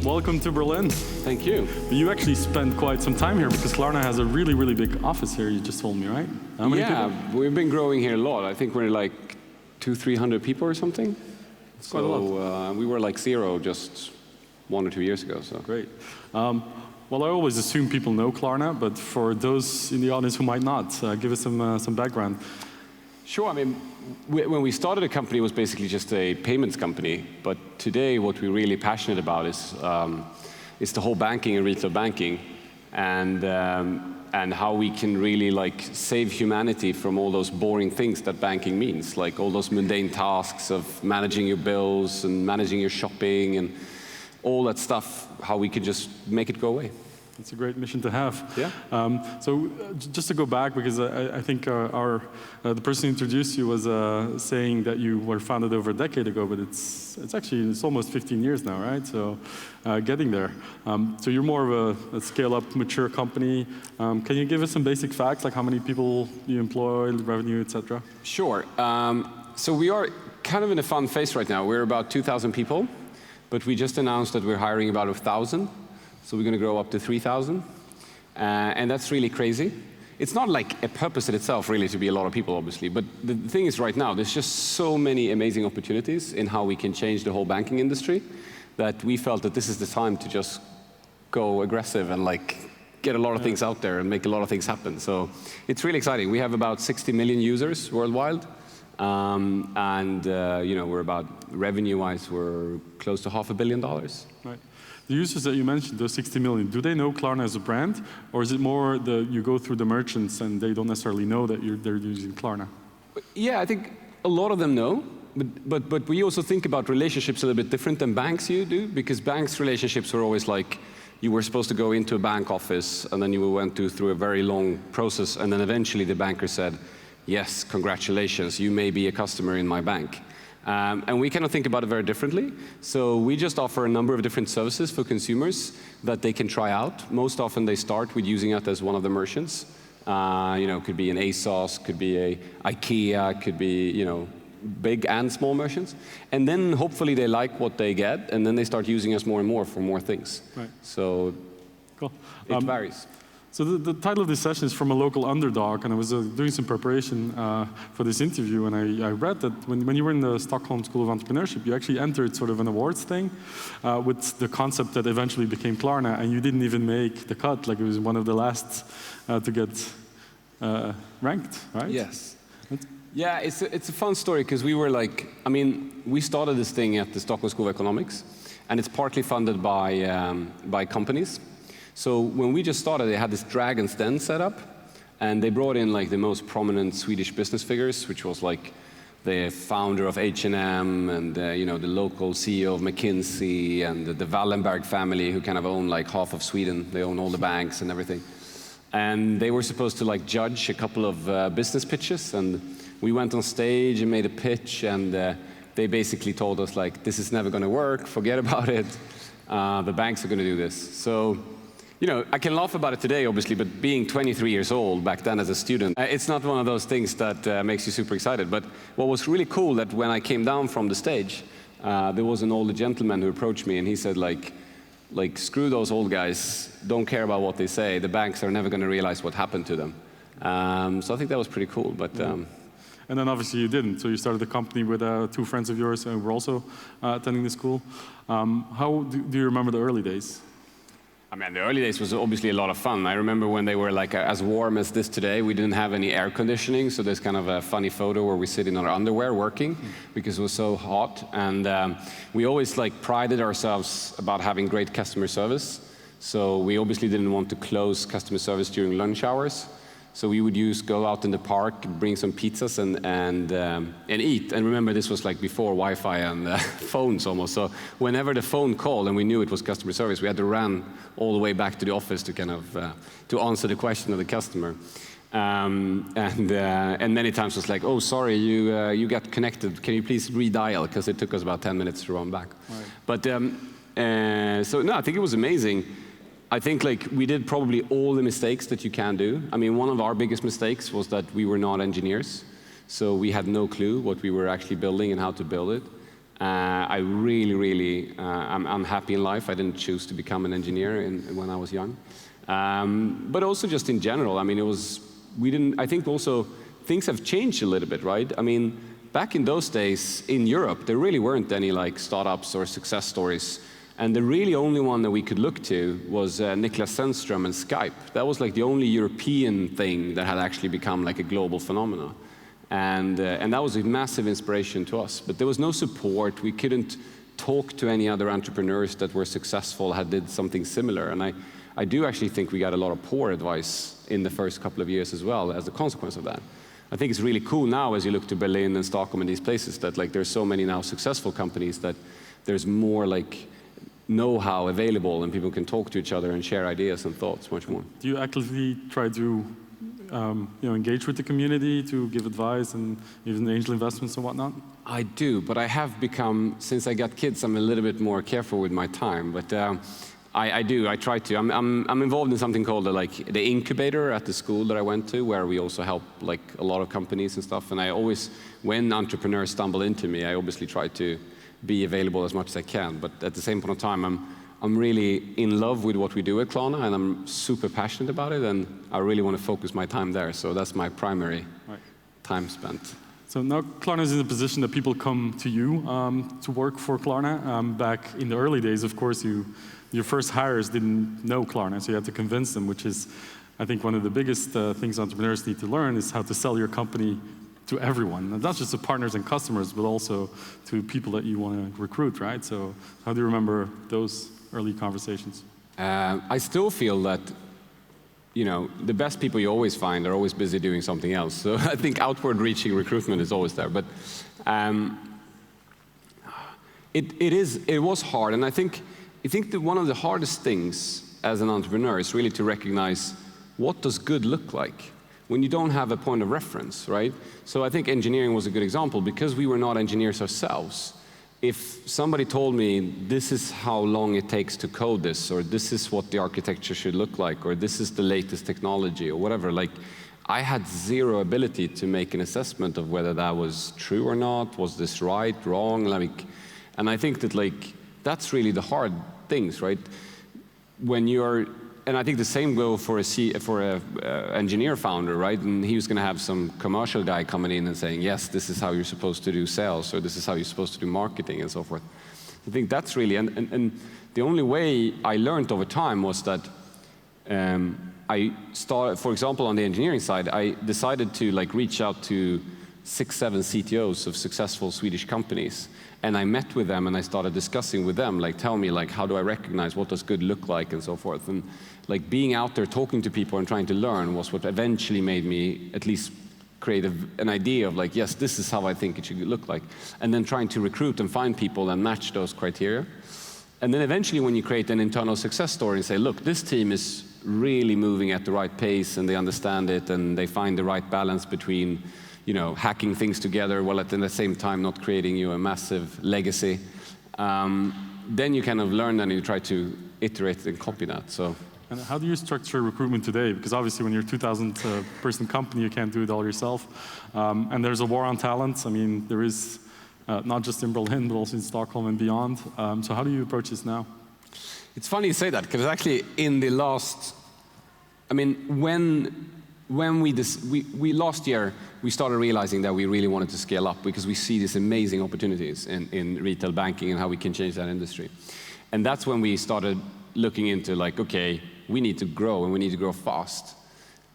Welcome to Berlin. Thank you. You actually spent quite some time here because Klarna has a really, really big office here, you just told me, right? How many people? We've been growing here a lot. I think we're like 200-300 people or something. It's quite a lot. We were like zero just 1 or 2 years ago. So great. Well, I always assume people know Klarna, but for those in the audience who might not, give us some background. Sure. I mean, when we started the company, it was basically just a payments company. But today, what we're really passionate about is the whole banking and retail banking, and how we can really like save humanity from all those boring things that banking means, like all those mundane tasks of managing your bills and managing your shopping and all that stuff. How we could just make it go away. It's a great mission to have. Yeah. So just to go back, because I think the person who introduced you was saying that you were founded over a decade ago, but it's almost 15 years now, right? So getting there. So you're more of a scale-up, mature company. Can you give us some basic facts, like how many people you employ, revenue, etc.? Sure. So we are kind of in a fun phase right now. We're about 2,000 people, but we just announced that we're hiring about 1,000. So we're going to grow up to 3,000, and that's really crazy. It's not like a purpose in itself, really, to be a lot of people, obviously. But the thing is, right now, there's just so many amazing opportunities in how we can change the whole banking industry that we felt that this is the time to just go aggressive and like get a lot of things out there and make a lot of things happen. So it's really exciting. We have about 60 million users worldwide, and we're about revenue-wise, we're close to $500 million. Right. The users that you mentioned, those 60 million, do they know Klarna as a brand? Or is it more you go through the merchants and they don't necessarily know that they're using Klarna? Yeah, I think a lot of them know. But we also think about relationships a little bit different than banks do, because banks' relationships are always like, you were supposed to go into a bank office and then you went through a very long process, and then eventually the banker said, yes, congratulations, you may be a customer in my bank. And we kind of think about it very differently. So we just offer a number of different services for consumers that they can try out. Most often they start with using it as one of the merchants. Could be an ASOS, could be a IKEA, could be big and small merchants. And then hopefully they like what they get, and then they start using us more and more for more things. Right. So cool. It varies. So the title of this session is From a Local Underdog, and I was doing some preparation for this interview, and I read that when you were in the Stockholm School of Entrepreneurship, you actually entered sort of an awards thing with the concept that eventually became Klarna, and you didn't even make the cut, like it was one of the last to get ranked, right? Yes. Yeah, it's a fun story, because we were like, we started this thing at the Stockholm School of Economics, and it's partly funded by companies. So when we just started, they had this Dragon's Den set up, and they brought in like the most prominent Swedish business figures, which was like the founder of H&M and the local CEO of McKinsey and the Wallenberg family, who kind of own like half of Sweden. They own all the banks and everything. And they were supposed to like judge a couple of business pitches, and we went on stage and made a pitch, and they basically told us like, this is never going to work, forget about it. The banks are going to do this. So. I can laugh about it today, obviously, but being 23 years old back then as a student, it's not one of those things that makes you super excited. But what was really cool, that when I came down from the stage, there was an older gentleman who approached me, and he said, like screw those old guys, don't care about what they say, the banks are never going to realize what happened to them. So I think that was pretty cool. But and then obviously you didn't, so you started a company with 2 friends of yours who were also attending the school. How do you remember the early days? The early days was obviously a lot of fun. I remember when they were like as warm as this today. We didn't have any air conditioning, so there's kind of a funny photo where we sit in our underwear working because it was so hot. And we always like prided ourselves about having great customer service. So we obviously didn't want to close customer service during lunch hours. So we would go out in the park, bring some pizzas and eat. And remember, this was like before Wi-Fi and phones almost. So whenever the phone called and we knew it was customer service, we had to run all the way back to the office to kind of to answer the question of the customer. And many times it was like, oh, sorry, you got connected. Can you please redial? Because it took us about 10 minutes to run back. Right. But so no, I think it was amazing. I think like we did probably all the mistakes that you can do. One of our biggest mistakes was that we were not engineers. So we had no clue what we were actually building and how to build it. I really, I'm happy in life. I didn't choose to become an engineer when I was young. But also just in general, I mean, I think also things have changed a little bit, right? I mean, back in those days in Europe, there really weren't any like startups or success stories. And the really only one that we could look to was Niklas Sennström and Skype. That was like the only European thing that had actually become like a global phenomenon. And that was a massive inspiration to us. But there was no support. We couldn't talk to any other entrepreneurs that were successful, did something similar. And I do actually think we got a lot of poor advice in the first couple of years as well as a consequence of that. I think it's really cool now as you look to Berlin and Stockholm and these places that like there's so many now successful companies that there's more like know-how available and people can talk to each other and share ideas and thoughts much more. Do you actively try to engage with the community to give advice and even angel investments and whatnot? I do, but I have become, since I got kids, I'm a little bit more careful with my time. But I do, I try to. I'm involved in something called the incubator at the school that I went to, where we also help like a lot of companies and stuff. And I always, when entrepreneurs stumble into me, I obviously try to be available as much as I can. But at the same point of time, I'm really in love with what we do at Klarna, and I'm super passionate about it, and I really want to focus my time there. So that's my primary time spent. So now Klarna is in a position that people come to you to work for Klarna. Back in the early days, of course, your first hires didn't know Klarna, so you had to convince them, which is, I think, one of the biggest things entrepreneurs need to learn is how to sell your company to everyone, and not just to partners and customers, but also to people that you want to recruit, right? So how do you remember those early conversations? I still feel that, you know, the best people you always find are always busy doing something else. So I think outward reaching recruitment is always there. But it was hard, and I think that one of the hardest things as an entrepreneur is really to recognize what does good look like when you don't have a point of reference, right? So I think engineering was a good example because we were not engineers ourselves. If somebody told me this is how long it takes to code this, or this is what the architecture should look like, or this is the latest technology, or whatever, like I had zero ability to make an assessment of whether that was true or not, was this right, wrong, like, and I think that like that's really the hard things, right? When you're, and I think the same go for a engineer founder, right? And he was going to have some commercial guy coming in and saying, yes, this is how you're supposed to do sales, or this is how you're supposed to do marketing, and so forth. I think that's really, and the only way I learned over time was that I started, for example, on the engineering side, I decided to like reach out to 6, 7 CTOs of successful Swedish companies. And I met with them and I started discussing with them, like, tell me, like, how do I recognize what does good look like and so forth. And like being out there talking to people and trying to learn was what eventually made me at least create an idea of like, yes, this is how I think it should look like. And then trying to recruit and find people and match those criteria. And then eventually when you create an internal success story and say, look, this team is really moving at the right pace and they understand it and they find the right balance between, you know, hacking things together while at the same time not creating you a massive legacy. Then you kind of learn and you try to iterate and copy that. So. And how do you structure recruitment today? Because obviously when you're a 2,000 person company, you can't do it all yourself. And there's a war on talent. I mean, there is not just in Berlin, but also in Stockholm and beyond. So how do you approach this now? It's funny you say that, because actually in the last, I mean, when we last year, we started realizing that we really wanted to scale up because we see these amazing opportunities in retail banking and how we can change that industry. And that's when we started looking into like, okay, we need to grow and we need to grow fast.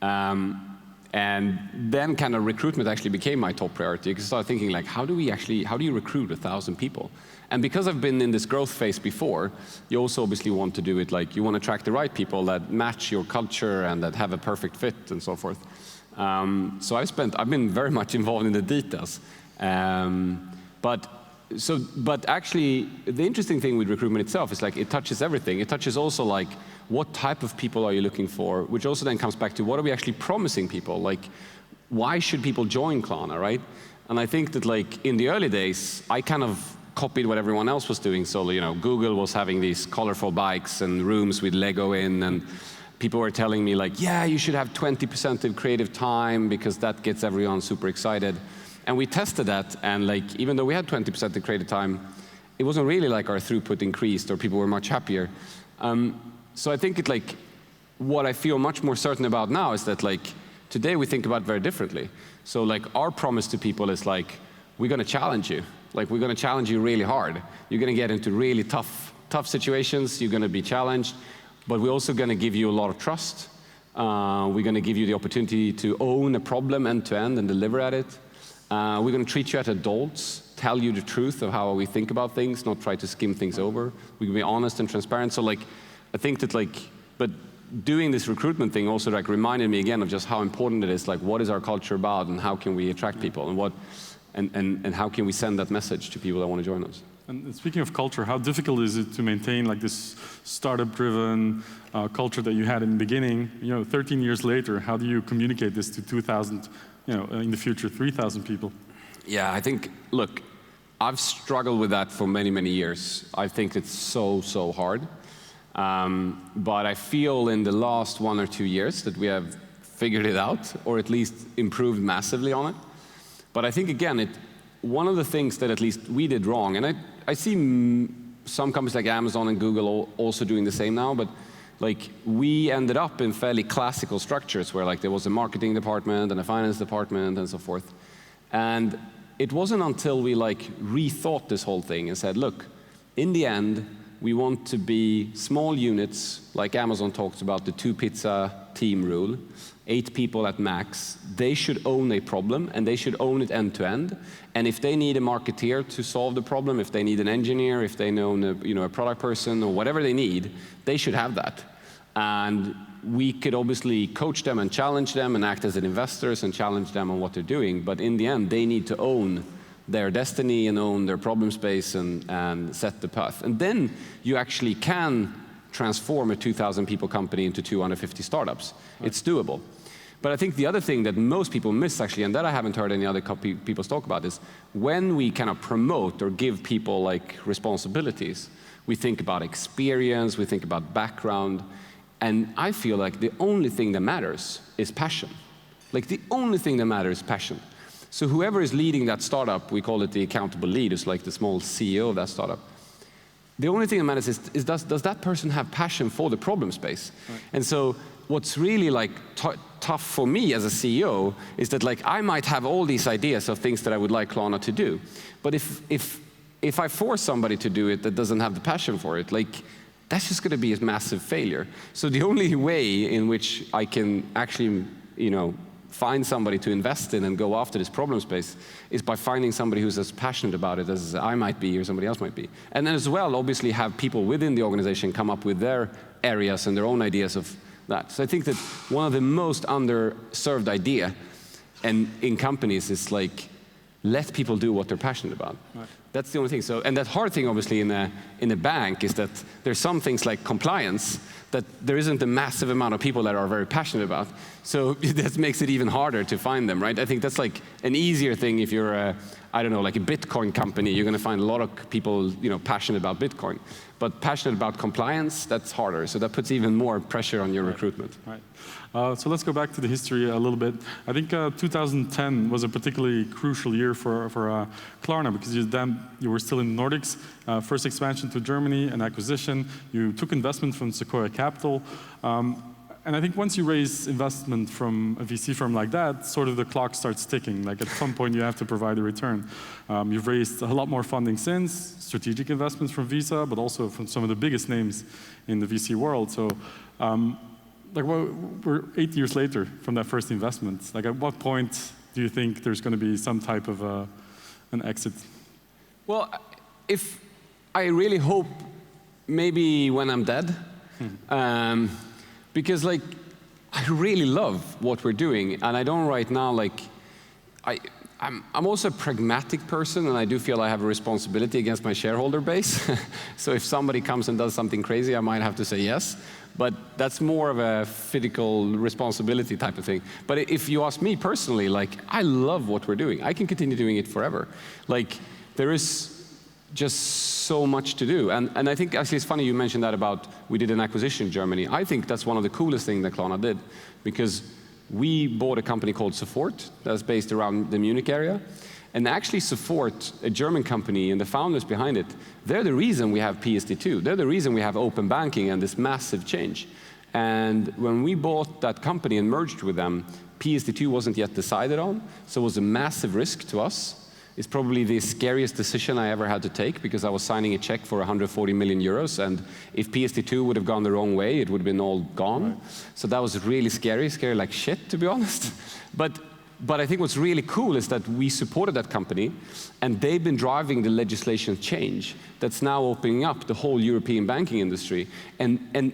And then kind of recruitment actually became my top priority because I started thinking like, how do you recruit 1,000 people? And because I've been in this growth phase before, you also obviously want to do it like, you want to attract the right people that match your culture and that have a perfect fit and so forth. So I've been very much involved in the details. But actually, the interesting thing with recruitment itself is like, it touches everything. It touches also like, what type of people are you looking for? Which also then comes back to, what are we actually promising people? Like, why should people join Klarna, right? And I think that like, in the early days, I kind of copied what everyone else was doing. So, you know, Google was having these colorful bikes and rooms with Lego in, and people were telling me like, yeah, you should have 20% of creative time because that gets everyone super excited. And we tested that, and like, even though we had 20% of creative time, it wasn't really like our throughput increased or people were much happier. So I think what I feel much more certain about now is that like today we think about it very differently. So like our promise to people is like, we're going to challenge you. Like we're going to challenge you really hard. You're going to get into really tough situations. You're going to be challenged, but we're also going to give you a lot of trust. We're going to give you the opportunity to own a problem end to end and deliver at it. We're going to treat you as adults, tell you the truth of how we think about things, not try to skim things over. We're going to be honest and transparent. So like, I think that like, but doing this recruitment thing also like reminded me again of just how important it is. Like, what is our culture about, and how can we attract people, and how can we send that message to people that want to join us? And speaking of culture, how difficult is it to maintain like this startup-driven culture that you had in the beginning? 13 years later, how do you communicate this to 2,000, in the future, 3,000 people? Yeah, I think, look, I've struggled with that for many, many years. I think it's so hard. But I feel in the last 1 or 2 years that we have figured it out, or at least improved massively on it. But I think, again, one of the things that at least we did wrong, and I see some companies like Amazon and Google also doing the same now, but like we ended up in fairly classical structures where like there was a marketing department and a finance department and so forth. And it wasn't until we like rethought this whole thing and said, look, in the end, we want to be small units, like Amazon talks about the 2-pizza team rule, 8 people at max. They should own a problem, and they should own it end to end. And if they need a marketeer to solve the problem, if they need an engineer, if they know a product person or whatever they need, they should have that. And we could obviously coach them and challenge them and act as investors and challenge them on what they're doing. But in the end, they need to own their destiny and own their problem space and set the path. And then you actually can transform a 2,000 people company into 250 startups. Right. It's doable. But I think the other thing that most people miss actually, and that I haven't heard any other people talk about, is when we kind of promote or give people like responsibilities, we think about experience, we think about background, and I feel like the only thing that matters is passion. Like the only thing that matters is passion. So whoever is leading that startup, we call it the accountable lead, it's like the small CEO of that startup. The only thing that matters is does that person have passion for the problem space? Right. And so what's really like tough for me as a CEO is that like I might have all these ideas of things that I would like Klarna to do, but if I force somebody to do it that doesn't have the passion for it, like that's just going to be a massive failure. So the only way in which I can actually, find somebody to invest in and go after this problem space is by finding somebody who's as passionate about it as I might be or somebody else might be. And then as well, obviously have people within the organization come up with their areas and their own ideas of that. So I think that one of the most underserved idea in companies is like, let people do what they're passionate about. Right. That's the only thing. So, and that hard thing, obviously, in a bank is that there's some things like compliance that there isn't a massive amount of people that are very passionate about. So that makes it even harder to find them, right? I think that's like an easier thing if you're like a Bitcoin company. You're going to find a lot of people, passionate about Bitcoin. But passionate about compliance, that's harder. So that puts even more pressure on your recruitment. Right. So let's go back to the history a little bit. I think 2010 was a particularly crucial year for Klarna because you were still in the Nordics, first expansion to Germany, an acquisition. You took investment from Sequoia Capital. And I think once you raise investment from a VC firm like that, sort of the clock starts ticking. Like at some point you have to provide a return. You've raised a lot more funding since, strategic investments from Visa, but also from some of the biggest names in the VC world. So we're 8 years later from that first investment. Like at what point do you think there's going to be some type of an exit? Well, if I really hope maybe when I'm dead, because like I really love what we're doing, and I don't right now like I'm also a pragmatic person, and I do feel I have a responsibility against my shareholder base. So if somebody comes and does something crazy, I might have to say yes. But that's more of a fiducial responsibility type of thing. But if you ask me personally, like I love what we're doing. I can continue doing it forever. Like there is just so much to do. And I think actually it's funny you mentioned that about we did an acquisition in Germany. I think that's one of the coolest things that Klarna did, because we bought a company called Support that's based around the Munich area. and actually support a German company and the founders behind it. They're the reason we have PSD2. They're the reason we have open banking and this massive change. And when we bought that company and merged with them, PSD2 wasn't yet decided on, so it was a massive risk to us. It's probably the scariest decision I ever had to take, because I was signing a check for 140 million euros, and if PSD2 would have gone the wrong way, it would have been all gone. Right. So that was really scary like shit, to be honest. But I think what's really cool is that we supported that company, and they've been driving the legislation change that's now opening up the whole European banking industry. And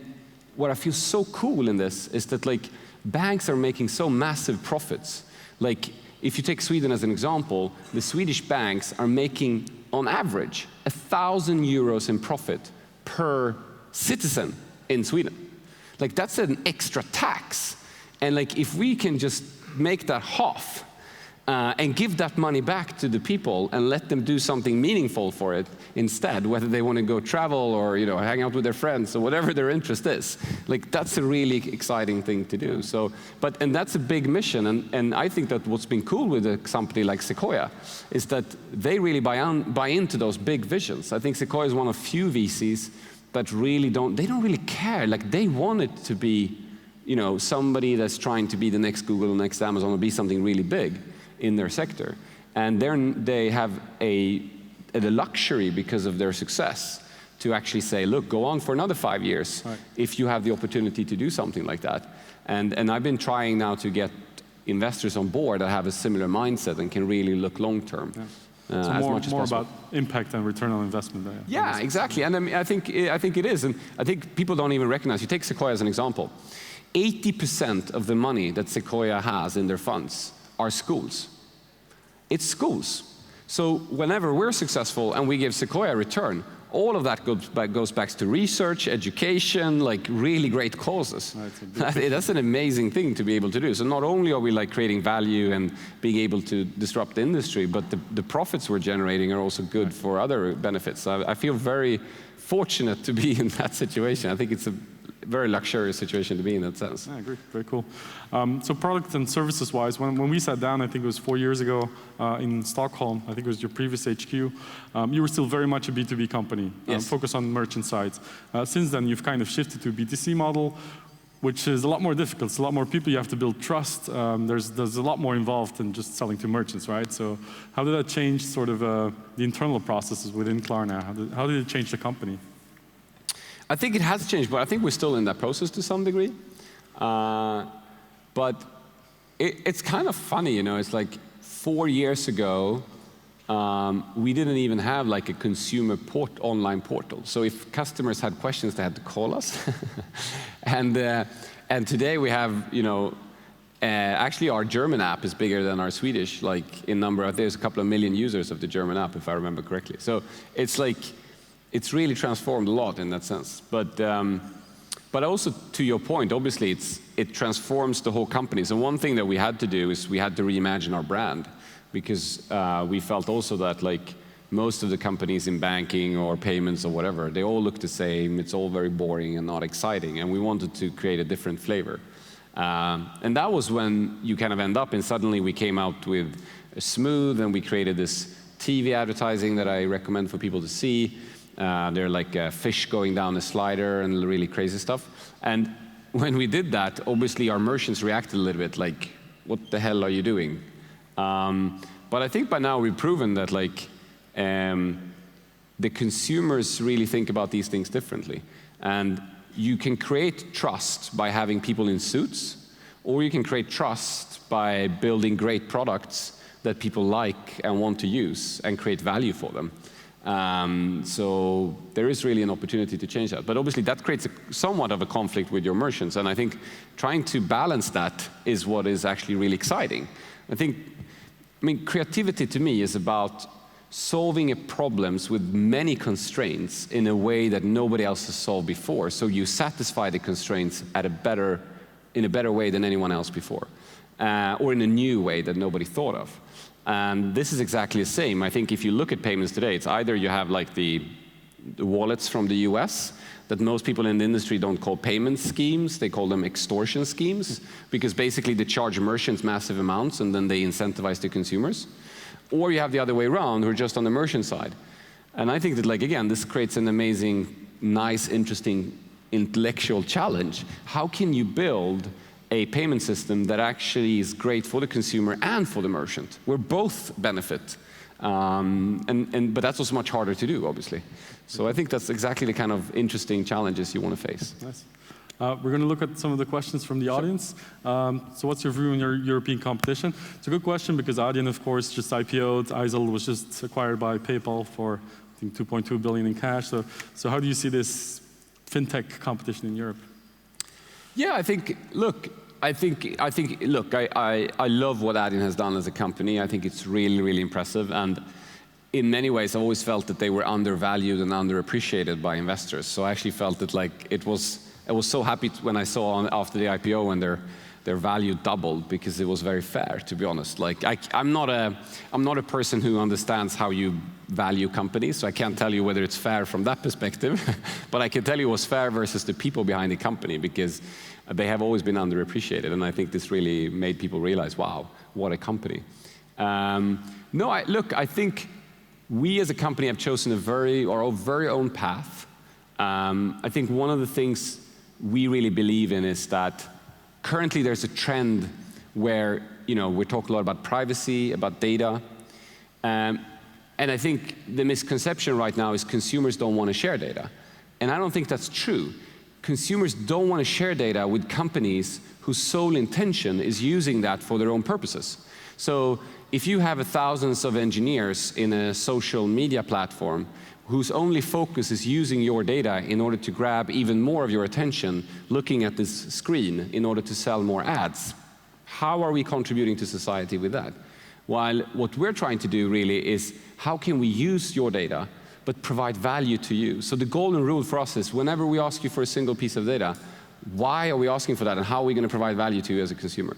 what I feel so cool in this is that like banks are making so massive profits. Like, if you take Sweden as an example, the Swedish banks are making, on average, 1,000 euros in profit per citizen in Sweden. Like, that's an extra tax. And like, if we can just make that half and give that money back to the people and let them do something meaningful for it instead, whether they want to go travel or hang out with their friends or whatever their interest is, like that's a really exciting thing to do. So, and that's a big mission, and I think that what's been cool with a company like Sequoia is that they really buy into those big visions. I think Sequoia is one of few VCs that really don't really care. Like, they want it to be somebody that's trying to be the next Google, the next Amazon, or be something really big in their sector. And they have the luxury, because of their success, to actually say, look, go on for another 5 years, right, if you have the opportunity to do something like that. And I've been trying now to get investors on board that have a similar mindset and can really look long term. Yeah. So more about impact and return on investment there. Yeah, exactly. And I think it is. And I think people don't even recognize. You take Sequoia as an example. 80% of the money that Sequoia has in their funds are schools. It's schools. So whenever we're successful and we give Sequoia a return, all of that goes back to research, education, like really great causes. That's an amazing thing to be able to do. So not only are we like creating value and being able to disrupt the industry, but the profits we're generating are also good for other benefits. I feel very fortunate to be in that situation. I think it's a very luxurious situation to be in that sense. I agree. Very cool. So product and services wise, when we sat down, I think it was 4 years ago in Stockholm, I think it was your previous HQ, you were still very much a B2B company, yes, focused on merchant sides. Since then, you've kind of shifted to a B2C model, which is a lot more difficult. It's a lot more people. You have to build trust. There's a lot more involved than just selling to merchants, right? So how did that change sort of the internal processes within Klarna? How did it change the company? I think it has changed, but I think we're still in that process to some degree. But it's kind of funny, it's like 4 years ago, we didn't even have like a consumer online portal. So if customers had questions, they had to call us. And today we have, actually our German app is bigger than our Swedish, like in number. There's a couple of million users of the German app, if I remember correctly. So it's like, it's really transformed a lot in that sense. But also, to your point, obviously it transforms the whole company. So one thing that we had to do is we had to reimagine our brand, because we felt also that like most of the companies in banking or payments or whatever, they all look the same. It's all very boring and not exciting. And we wanted to create a different flavor. And that was when you kind of end up, and suddenly we came out with Smooth, and we created this TV advertising that I recommend for people to see. They're like a fish going down a slider and really crazy stuff. And when we did that, obviously our merchants reacted a little bit like, what the hell are you doing? But I think by now we've proven that like the consumers really think about these things differently. And you can create trust by having people in suits, or you can create trust by building great products that people like and want to use and create value for them. So there is really an opportunity to change that. But obviously that creates somewhat of a conflict with your merchants. And I think trying to balance that is what is actually really exciting. I mean, creativity to me is about solving problems with many constraints in a way that nobody else has solved before. So you satisfy the constraints in a better way than anyone else before, or in a new way that nobody thought of. And this is exactly the same. I think if you look at payments today, it's either you have like the wallets from the US that most people in the industry don't call payment schemes, they call them extortion schemes, because basically they charge merchants massive amounts and then they incentivize the consumers. Or you have the other way around, who are just on the merchant side. And I think that, like, again, this creates an amazing, nice, interesting intellectual challenge. How can you build a payment system that actually is great for the consumer and for the merchant, where both benefit? But that's also much harder to do, obviously. So I think that's exactly the kind of interesting challenges you want to face. Nice. We're going to look at some of the questions from the audience. So what's your view on your European competition? It's a good question because Adyen, of course, just IPO'd. Eisel was just acquired by PayPal for, I think, 2.2 billion in cash. So how do you see this fintech competition in Europe? Yeah, I think, look, I love what Adyen has done as a company. I think it's really, really impressive. And in many ways, I always felt that they were undervalued and underappreciated by investors. So I actually felt that, like, I was so happy when I saw after the IPO when their value doubled, because it was very fair, to be honest. Like, I'm not a person who understands how you value companies, so I can't tell you whether it's fair from that perspective. But I can tell you it was fair versus the people behind the company, because they have always been underappreciated, and I think this really made people realize, wow, what a company. Look, I think we as a company have chosen our very own path. I think one of the things we really believe in is that currently there's a trend where, we talk a lot about privacy, about data, and I think the misconception right now is consumers don't want to share data. And I don't think that's true. Consumers don't want to share data with companies whose sole intention is using that for their own purposes. So if you have thousands of engineers in a social media platform whose only focus is using your data in order to grab even more of your attention, looking at this screen in order to sell more ads, how are we contributing to society with that? While what we're trying to do really is, how can we use your data but provide value to you? So the golden rule for us is, whenever we ask you for a single piece of data, why are we asking for that, and how are we going to provide value to you as a consumer?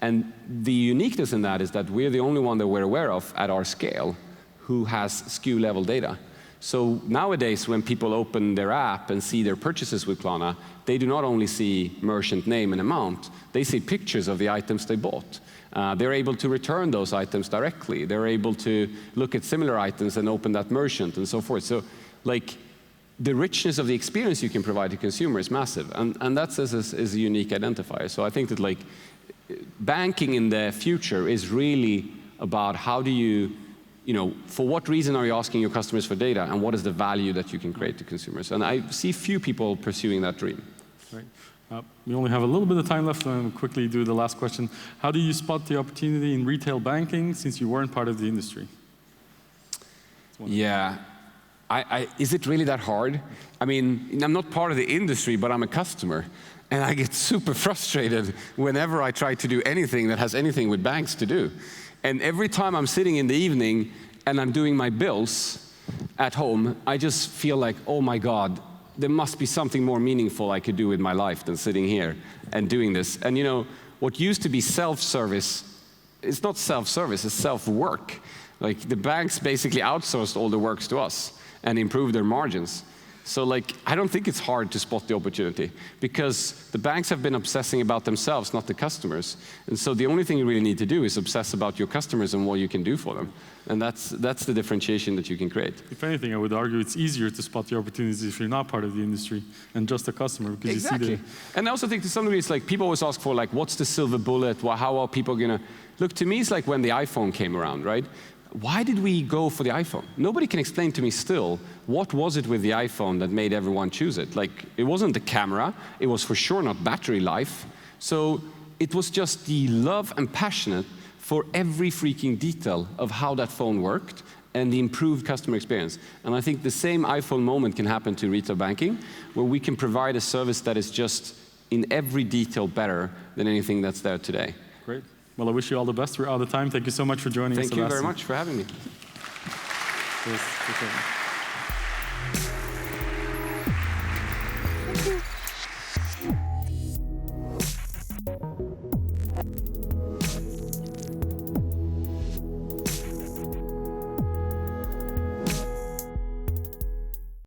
And the uniqueness in that is that we're the only one that we're aware of at our scale who has SKU level data. So nowadays, when people open their app and see their purchases with Klarna, they do not only see merchant name and amount, they see pictures of the items they bought. They're able to return those items directly. They're able to look at similar items and open that merchant and so forth. So, like, the richness of the experience you can provide to consumers is massive, and that's is a unique identifier. So I think that, like, banking in the future is really about how do you, for what reason are you asking your customers for data, and what is the value that you can create to consumers? And I see few people pursuing that dream. Right. We only have a little bit of time left, so I'm going to quickly do the last question. How do you spot the opportunity in retail banking, since you weren't part of the industry? Yeah. Is it really that hard? I mean, I'm not part of the industry, but I'm a customer. And I get super frustrated whenever I try to do anything that has anything with banks to do. And every time I'm sitting in the evening and I'm doing my bills at home, I just feel like, oh my God, there must be something more meaningful I could do with my life than sitting here and doing this. And what used to be self-service, it's not self-service, it's self-work. Like, the banks basically outsourced all the works to us and improved their margins. So, like, I don't think it's hard to spot the opportunity, because the banks have been obsessing about themselves, not the customers. And so the only thing you really need to do is obsess about your customers and what you can do for them. And that's the differentiation that you can create. If anything, I would argue it's easier to spot the opportunities if you're not part of the industry and just a customer, because exactly. you see And I also think to some degree, it's like people always ask for, like, what's the silver bullet? How are people going to... Look, to me, it's like when the iPhone came around, right? Why did we go for the iPhone? Nobody can explain to me still, what was it with the iPhone that made everyone choose it? Like, it wasn't the camera, it was for sure not battery life. So it was just the love and passion for every freaking detail of how that phone worked and the improved customer experience. And I think the same iPhone moment can happen to retail banking, where we can provide a service that is just in every detail better than anything that's there today. Great. Well, I wish you all the best. We're out of time. Thank you so much for joining us, Thank you Sebastian. very much for having me. Yes,